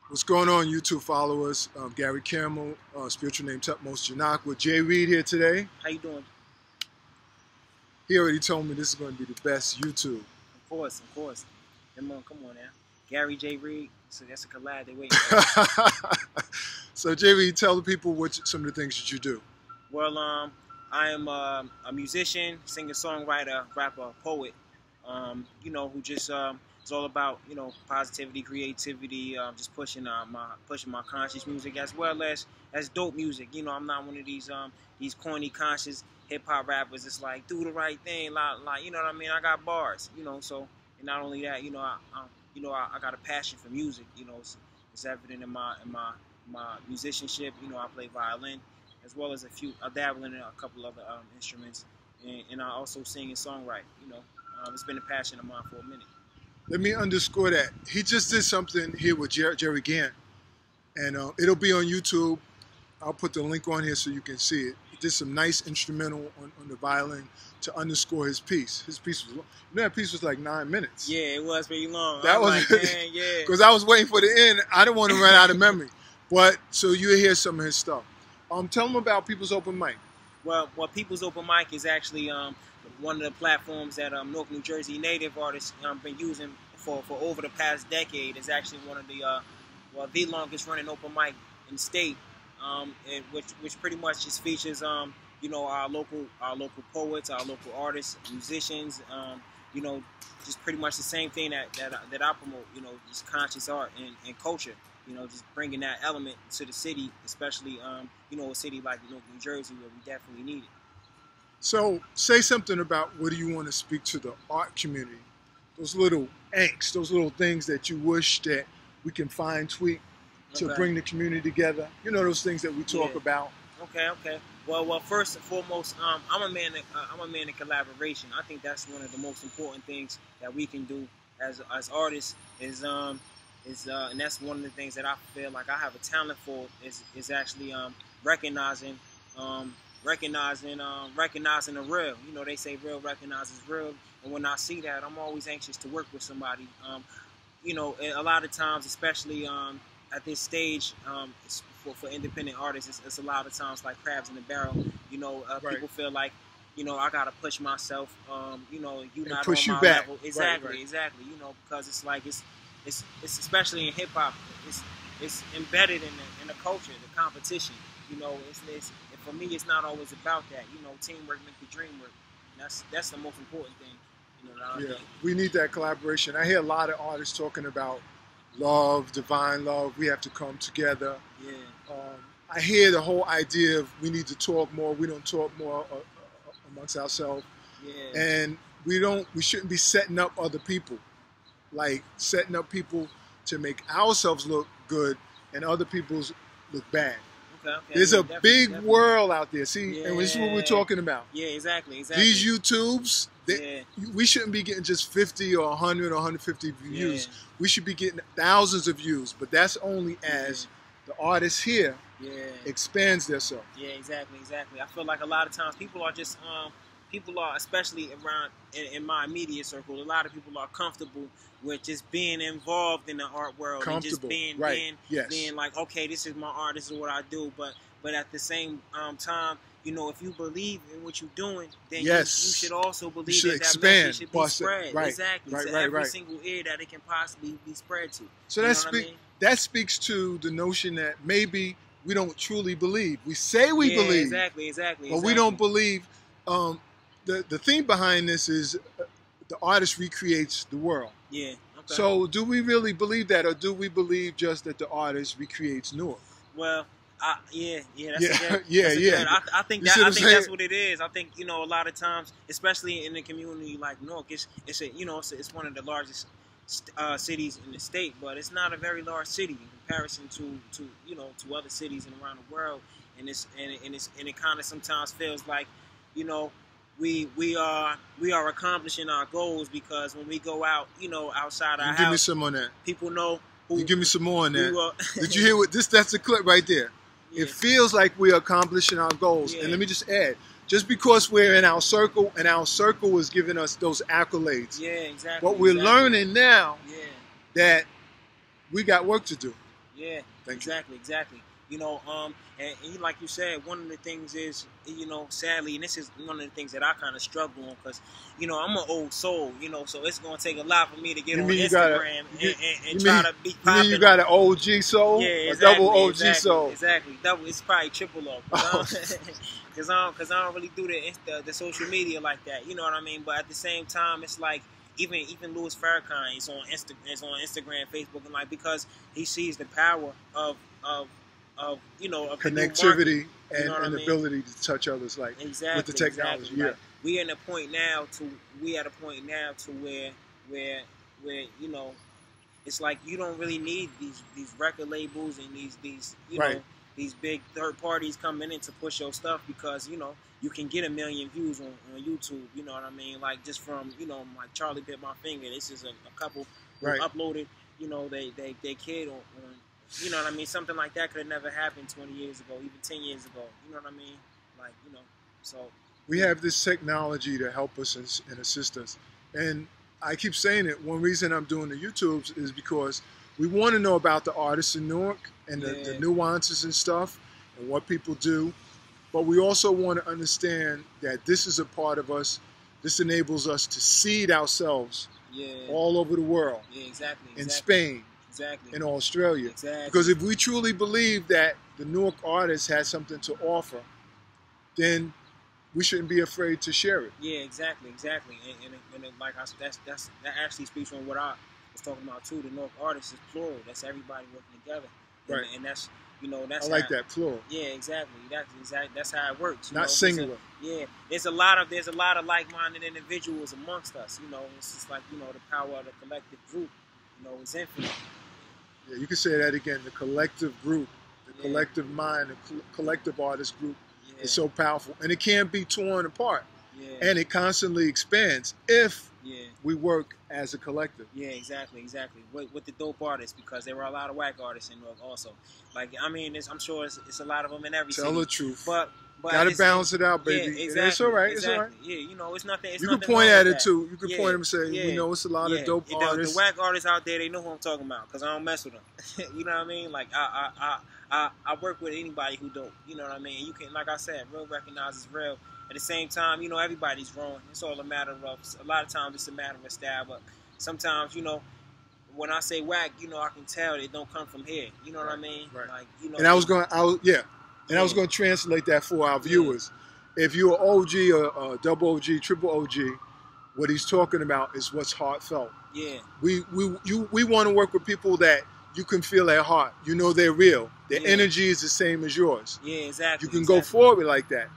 What's going on, YouTube followers? Gary Campbell, spiritual name Tutmost Janak, with J.Read here today. How you doing? He already told me this is going to be the best YouTube. Of course. Come on now. Gary J.Read, so that's a collab they waiting for. So J.Read, tell the people some of the things that you do. Well, I am a musician, singer, songwriter, rapper, poet. Who just it's all about positivity, creativity, just pushing my conscious music as well as dope music. I'm not one of these corny conscious hip hop rappers. It's like do the right thing, like you know what I mean. I got bars, so and not only that, I got a passion for music. It's evident in my musicianship. I play violin as well as I dabble in a couple other instruments, and I also sing and songwrite. It's been a passion of mine for a minute. Let me underscore that. He just did something here with Jerry Gant, and it'll be on YouTube. I'll put the link on here so you can see it. He did some nice instrumental on the violin to underscore his piece. His piece was, that piece was like 9 minutes. Yeah, it was pretty long. That was like, man, yeah. Because I was waiting for the end. I didn't want to run out of memory. But so you hear some of his stuff. Tell them about People's Open Mic. Well, People's Open Mic is actually one of the platforms that North New Jersey native artists been using for over the past decade. It's actually one of the longest running open mic in the state, which pretty much just features our local poets, our local artists, musicians, just pretty much the same thing that I promote, just conscious art and culture, just bringing that element to the city, especially a city like North New Jersey where we definitely need it. So say something about what do you want to speak to the art community, those little angst, those little things that you wish that we can find, tweak to bring the community together. Those things that we talk about. Okay. Well, first and foremost, I'm a man of collaboration. I think that's one of the most important things that we can do as artists and that's one of the things that I feel like I have a talent for is actually recognizing the real. They say real recognizes real, and when I see that, I'm always anxious to work with somebody. A lot of times, especially at this stage, for independent artists, it's a lot of times like crabs in the barrel. Right. People feel like, I gotta push myself. You not push on you my back. level. Exactly. Right. Because it's like it's especially in hip hop, it's embedded in the culture, the competition. For me, it's not always about that. Teamwork makes the dream work. And that's the most important thing. Yeah, we need that collaboration. I hear a lot of artists talking about love, divine love. We have to come together. Yeah. I hear the whole idea of we need to talk more. We don't talk more amongst ourselves. Yeah. And we shouldn't be setting up other people, like setting up people to make ourselves look good and other people's look bad. Okay. There's a big definitely. world out there. See, and this is what we're talking about. Yeah, exactly. These YouTubes, we shouldn't be getting just 50 or 100 or 150 views. Yeah. We should be getting thousands of views, but that's only as the artists here expands themselves. Yeah, exactly. I feel like a lot of times people are just especially around in my immediate circle, a lot of people are comfortable with just being involved in the art world and just being like, okay, this is my art, this is what I do. But at the same time, if you believe in what you're doing, then you should also believe that message should be spread. Exactly. Every single ear that it can possibly be spread to. So that speaks to the notion that maybe we don't truly believe. We say we believe. Exactly. But we don't believe. The theme behind this is the artist recreates the world. Yeah. Okay. So do we really believe that, or do we believe just that the artist recreates Newark? Well, I think that's what it is. I think a lot of times, especially in a community like Newark, it's one of the largest cities in the state, but it's not a very large city in comparison to other cities around the world, and it kind of sometimes feels like we are accomplishing our goals because when we go out, outside our house, give me some on that. People know who. You give me some more on that. Did you hear what this? That's the clip right there. Yeah. It feels like we're accomplishing our goals. Yeah. And let me just add, just because we're in our circle and our circle is giving us those accolades. Yeah, exactly. But we're learning now that we got work to do. Yeah, Thank exactly, you. exactly. You know, and like you said, one of the things is, you know, sadly, and this is one of the things that I kind of struggle on, because, you know, I'm an old soul, you know, so it's gonna take a lot for me to get You on mean you got a Instagram and you try mean to be you mean you popping got on. an OG soul? Yeah, A double exactly, OG soul. exactly. Double. It's probably triple though, Oh. cause I don't really do the social media like that. You know what I mean? But at the same time, it's like even Louis Farrakhan is on Instagram, Facebook, and like, because he sees the power of you know, of the new market. Connectivity You know what and I mean? ability to touch others, like Exactly, with the technology. exactly. Yeah. Like, we at a point now to where you know, it's like you don't really need these record labels and these you Right. know, these big third parties coming in to push your stuff, because, you know, you can get 1 million views on YouTube. You know what I mean? Like, just from, you know, like Charlie Bit My Finger. This is a couple who Right. uploaded, you know, they kid on you know what I mean? Something like that could have never happened 20 years ago, even 10 years ago. You know what I mean? Like, you know, so We have this technology to help us and assist us. And I keep saying it, one reason I'm doing the YouTubes is because we want to know about the artists in Newark and the nuances and stuff and what people do. But we also want to understand that this is a part of us. This enables us to seed ourselves all over the world. Yeah, exactly. In Spain, exactly, in Australia. Exactly. Because if we truly believe that the Newark artist has something to offer, then we shouldn't be afraid to share it. Yeah, exactly. And like that actually speaks on what I was talking about too. The North artists is plural. That's everybody working together. Right. And that's, you know, that's I like that, plural. Yeah, exactly. That's how it works. Not singular. There's a lot of like-minded individuals amongst us. You know, it's just like, you know, the power of the collective group, you know, is infinite. Yeah, you can say that again. The collective group, the collective mind, the collective artist group is so powerful, and it can't be torn apart. And it constantly expands if we work as a collective. Yeah, exactly. With the dope artists, because there were a lot of whack artists in North also. Like, I mean, I'm sure it's a lot of them in every city. Tell the truth. But gotta balance it out, baby. Yeah, exactly. It's all right. Exactly. It's all right. Yeah, you know, it's nothing. You can point at it too. You can point and say, you know, it's a lot of dope artists. The whack artists out there, they know who I'm talking about, because I don't mess with them. You know what I mean? Like, I work with anybody who dope. You know what I mean? You can, like I said, real recognizes real. At the same time, you know, everybody's wrong. It's all a matter of, a lot of times it's a matter of style, but sometimes, you know, when I say whack, you know, I can tell it don't come from here. You know what I mean? Right. Like, you know. And I was going to translate that for our viewers. If you're OG or double OG, triple OG, what he's talking about is what's heartfelt. Yeah. We want to work with people that you can feel their heart. You know they're real. Their energy is the same as yours. Yeah, exactly. You can go forward like that.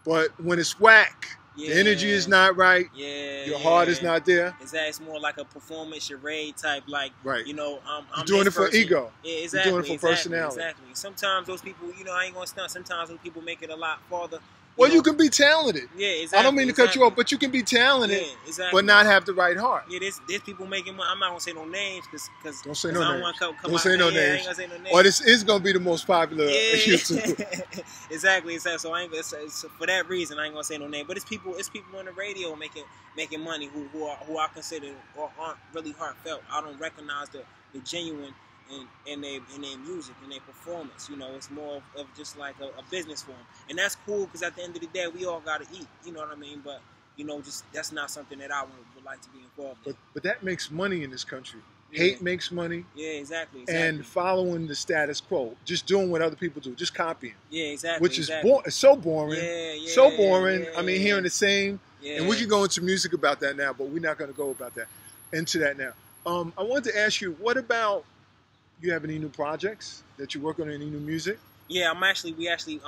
But when it's whack, the energy is not right. Your heart is not there. It's more like a performance charade type, like, you know, I'm doing it for ego. Yeah, exactly. You're doing it for personality. Exactly. Sometimes those people, you know, I ain't gonna stunt. Sometimes those people make it a lot farther. Well, you can be talented. Yeah, exactly. I don't mean to cut you off, but you can be talented, but not have the right heart. Yeah, there's people making money. I'm not gonna say no names, because don't say no names. Don't say no names. Or this is gonna be the most popular YouTube. Exactly. So I ain't gonna say, so for that reason I ain't gonna say no name. But it's people on the radio making money who I consider or aren't really heartfelt. I don't recognize the genuine in their music and their performance. You know, it's more of just like a business for them, and that's cool, because at the end of the day we all gotta eat. You know what I mean? But, you know, just that's not something that I would like to be involved in. But that makes money in this country. Hate makes money. Yeah, exactly. And following the status quo, just doing what other people do, just copying. Yeah, exactly. Which is it's so boring. So boring. I mean, hearing the same. And we can go into music about that now, but we're not going to go into that now. I wanted to ask you, what about, you have any new projects that you work on, any new music? Yeah, we actually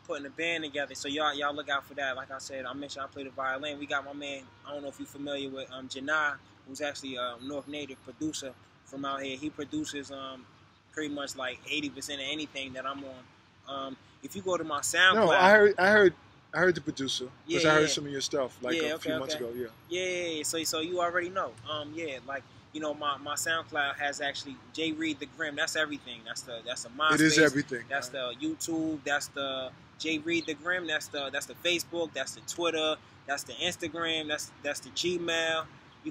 putting a band together, so y'all look out for that. Like I said, I mentioned I play the violin. We got my man, I don't know if you're familiar with Janai, who's actually a North native producer from out here. He produces pretty much like 80% of anything that I'm on. If you go to my SoundCloud, no, I heard the producer, because I heard some of your stuff like a few months ago. Yeah. So you already know. Like, you know, my SoundCloud has actually J.Read the Grim. That's everything. That's a MySpace. It is everything. That's the YouTube. That's the J.Read the Grim. That's the Facebook. That's the Twitter. That's the Instagram. That's the Gmail.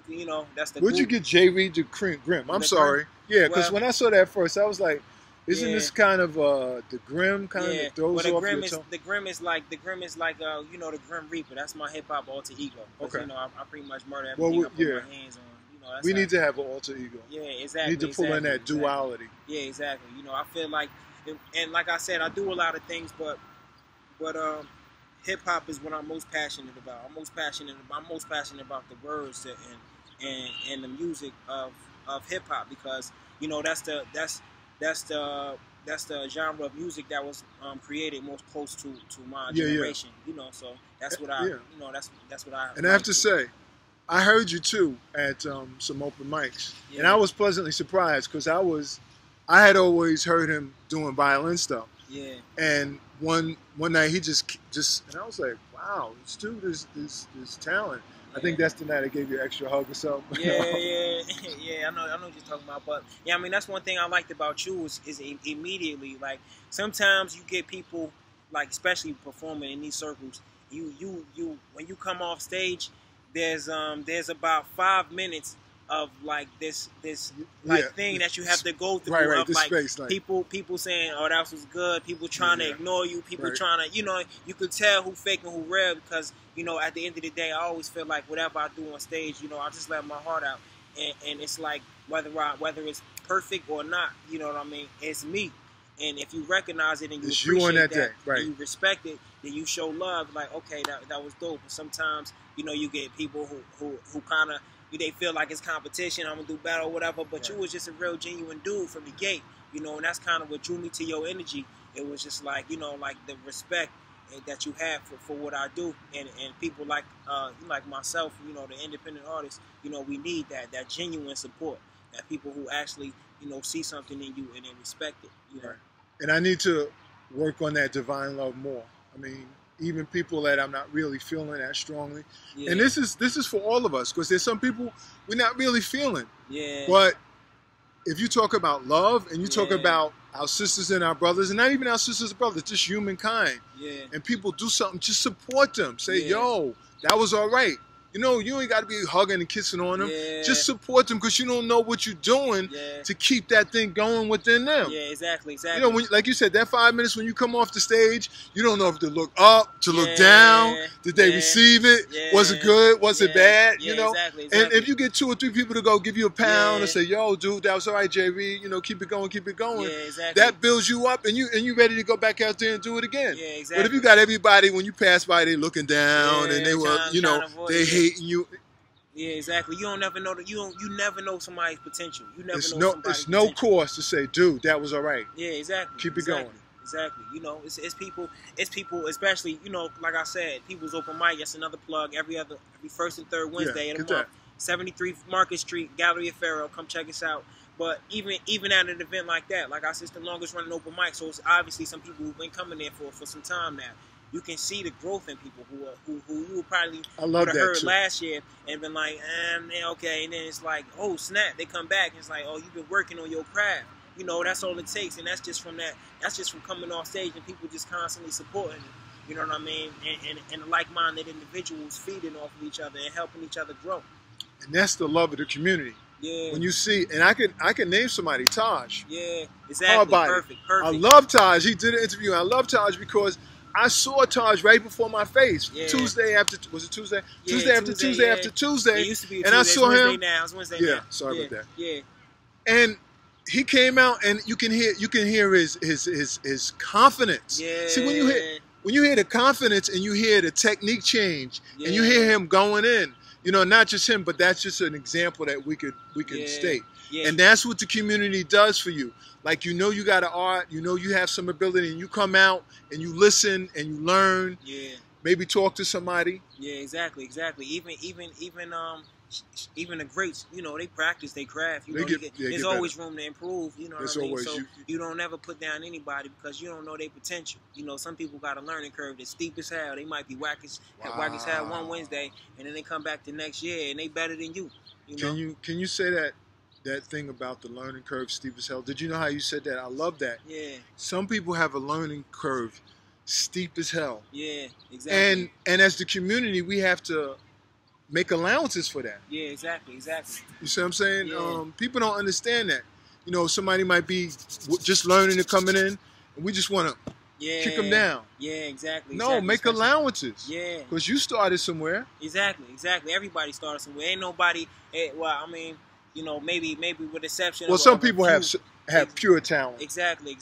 You know, that's the. Where'd you get J.Read the Grim? I'm sorry. Yeah, because when I saw that first, I was like, Isn't this kind of the grim kind that throws off your tone? The grim is like you know, the Grim Reaper. That's my hip hop alter ego. Okay. You know, I pretty much murder everything I put my hands on. You know, that's we need to have an alter ego. Yeah, exactly. We need to pull in that duality. Yeah, exactly. You know, I feel like, and like I said, I do a lot of things, but hip hop is what I'm most passionate about. I'm most passionate about the words and the music of hip hop, because you know that's the genre of music that was created most close to my generation. You know, so that's what you know, that's what I. And I have to say, I heard you too at some open mics, and I was pleasantly surprised because I had always heard him doing violin stuff. Yeah. And one night he just and I was like, wow, this dude is talent. Yeah. I think that's the night I gave you an extra hug or something. Yeah. I know what you're talking about, but yeah, I mean that's one thing I liked about you is immediately, like, sometimes you get people, like, especially performing in these circles, you when you come off stage, there's about 5 minutes of like this thing that you have to go through, right, of like space, people saying, oh, that was good, people trying to ignore you, people trying to, you know, you could tell who fake and who real, because you know, at the end of the day, I always feel like whatever I do on stage, you know, I just let my heart out, and it's like whether it's perfect or not, you know what I mean, it's me. And if you recognize it and you appreciate that, and you respect it, then you show love. Like, okay, that was dope. But sometimes, you know, you get people who kind of, they feel like it's competition, I'm gonna do better or whatever. But you was just a real genuine dude from the gate, you know, and that's kind of what drew me to your energy. It was just like, you know, like the respect that you have for what I do, and people like myself, you know, the independent artists, you know, we need that genuine support, that people who actually, you know, see something in you and they respect it, you know. And I need to work on that divine love more. I mean, even people that I'm not really feeling that strongly. Yeah. And this is for all of us, because there's some people we're not really feeling. Yeah. But if you talk about love and you talk about our sisters and our brothers, and not even our sisters and brothers, just humankind. Yeah. And people do something, just support them. Say, yo, that was all right. You know, you ain't got to be hugging and kissing on them. Yeah. Just support them, because you don't know what you're doing to keep that thing going within them. Yeah, exactly. You know, like you said, that 5 minutes when you come off the stage, you don't know if to look up, to look down. Did they receive it? Was it good? Was it bad? You know? Exactly. And if you get 2 or 3 people to go give you a pound and say, yo, dude, that was all right, J.Read. You know, keep it going. That builds you up, and you ready to go back out there and do it again. Yeah, exactly. But if you got everybody, when you pass by, they looking down and they were, you know, they hating you. Yeah, exactly. You don't never know that you never know somebody's potential. You never know somebody's potential. It's no course to say, dude, that was all right. Yeah, exactly. Keep it going. Exactly. You know, it's people, especially, you know, like I said, people's open mic. That's another plug. Every first and third Wednesday of the month. 73 Market Street, Gallery of Pharaoh. Come check us out. But even at an event like that, like I said, it's the longest running open mic. So it's obviously some people who've been coming there for some time now. You can see the growth in people who you probably would have heard last year and been like, okay, and then it's like, oh snap, they come back and it's like, oh, you've been working on your craft. You know, that's all it takes, and that's just from coming off stage and people just constantly supporting it. You know what I mean? And like-minded individuals feeding off of each other and helping each other grow. And that's the love of the community. Yeah. When you see, and I can name somebody, Taj. Yeah, exactly. Perfect. I love Taj. He did an interview, and I love Taj because I saw Taj right before my face. Yeah. Tuesday after Tuesday? Yeah, Tuesday after Tuesday. It used to be and Tuesday. I saw him. It's Wednesday now. Sorry about that. Yeah. And he came out, and you can hear his confidence. Yeah. See, when you hear the confidence and you hear the technique change, and you hear him going in, you know, not just him, but that's just an example that we could state. Yeah. And that's what the community does for you. Like, you know, you got an art, you know, you have some ability, and you come out and you listen and you learn. Yeah. Maybe talk to somebody. Yeah, exactly. Even the greats, you know, they practice, they craft. You know, there's always room to improve. You know what I mean? So you don't ever put down anybody because you don't know their potential. You know, some people got a learning curve that's steep as hell. They might be whack as hell one Wednesday, and then they come back the next year and they better than you. You know? Can you say that thing about the learning curve steep as hell? Did you know how you said that? I love that. Yeah. Some people have a learning curve steep as hell. Yeah, exactly. And as the community, we have to make allowances for that. Yeah, exactly. You see what I'm saying? Yeah. People don't understand that. you know, somebody might be just learning and coming in, and we just want to kick them down. Yeah, exactly. No, exactly. make allowances. Yeah. Because you started somewhere. Exactly. Everybody started somewhere. Ain't nobody. Well, I mean, you know, maybe with exception. Well, some people have pure talent. Exactly.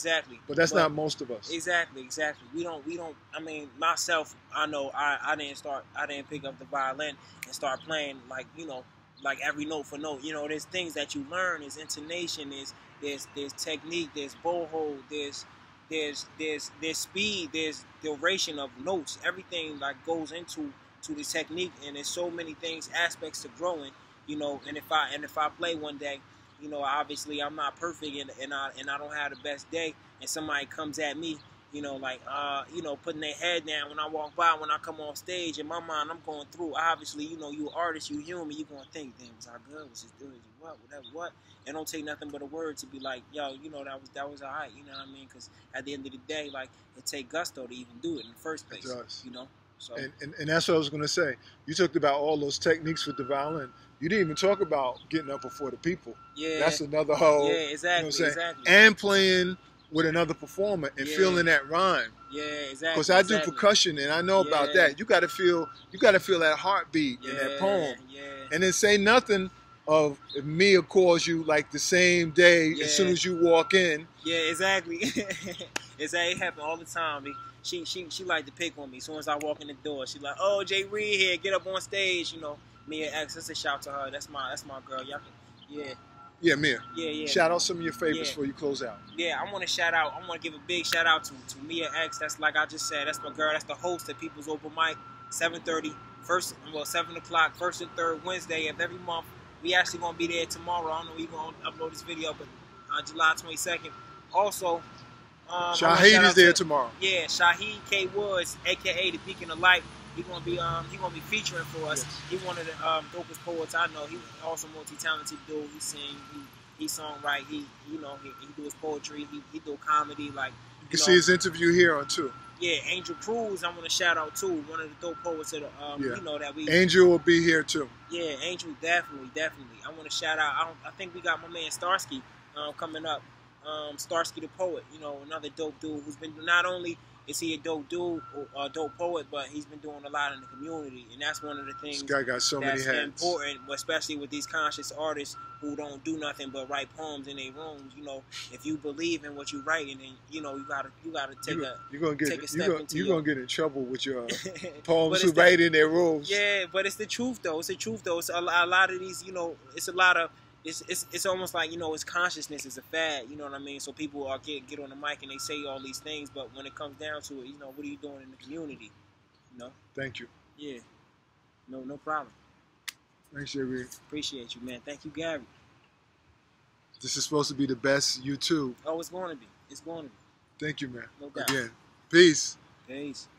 But that's not most of us. Exactly. We don't. I mean, myself, I know I didn't pick up the violin and start playing like, you know, like every note for note. You know, there's things that you learn. There's intonation. There's technique. There's bow hold. There's speed. There's duration of notes. Everything like goes into the technique, and there's so many things, aspects to growing. You know, and if I play one day, you know, obviously I'm not perfect, and I don't have the best day, and somebody comes at me, you know, like you know, putting their head down when I walk by, when I come on stage. In my mind, I'm going through. Obviously, you know, you artist, you human, you gonna think, damn, was I good? Was it good? Was it what? Whatever, what? It don't take nothing but a word to be like, yo, you know, that was alright. You know what I mean? Because at the end of the day, like, it take gusto to even do it in the first place. It does. You know. So. And that's what I was gonna say. You talked about all those techniques with the violin. You didn't even talk about getting up before the people. Yeah. That's another whole. Yeah, exactly. You know exactly. And playing with another performer and feeling that rhyme. Yeah, exactly. Because I do percussion and I know about that. You got to feel that heartbeat in that poem. Yeah. And then say nothing of if Mia calls you like the same day as soon as you walk in. Yeah, exactly. It happen all the time. She like to pick on me. As soon as I walk in the door, she like, oh, J.Read here, get up on stage. You know, Mia X. That's a shout to her. That's my girl. Y'all can, Yeah, Mia. Yeah. Shout out some of your favorites before you close out. Yeah, I want to give a big shout out to Mia X. That's like I just said. That's my girl. That's the host at People's Open Mic, 7:30, 7 o'clock, first and third Wednesday of every month. We actually gonna be there tomorrow. I don't know when you gonna upload this video, but July 22nd. Also, Shaheed is there tomorrow. Yeah, Shaheed K. Woods, aka the Beacon of Light. He gonna be featuring for us. Yes. He one of the dopest poets I know. He's also multi-talented dude. He sing, he songwrite. He do his poetry. He do comedy. Like you can see his interview here on too. Yeah, Angel Cruz, I want to shout out too. One of the dope poets of the you know that we. Angel will be here too. Yeah, Angel definitely. I want to shout out. I think we got my man Starsky coming up. Starsky the poet, you know, another dope dude who's been, not only is he a dope dude or a dope poet, but he's been doing a lot in the community, and that's one of the things this guy got so many that's important, especially with these conscious artists who don't do nothing but write poems in their rooms. You know, if you believe in what you write, and then you know you gotta take a step into you're gonna get in trouble with your poems who write in their rooms. Yeah, but it's the truth though. It's a lot of these. You know, it's a lot of. It's almost like, you know, it's consciousness is a fad, you know what I mean? So people are get on the mic and they say all these things, but when it comes down to it, you know, what are you doing in the community? You know? Thank you. Yeah. No problem. Thanks, J.Read. Appreciate you, man. Thank you, Gary. This is supposed to be the best YouTube. Oh, it's going to be. It's going to be. Thank you, man. No doubt. Again. Peace. Peace.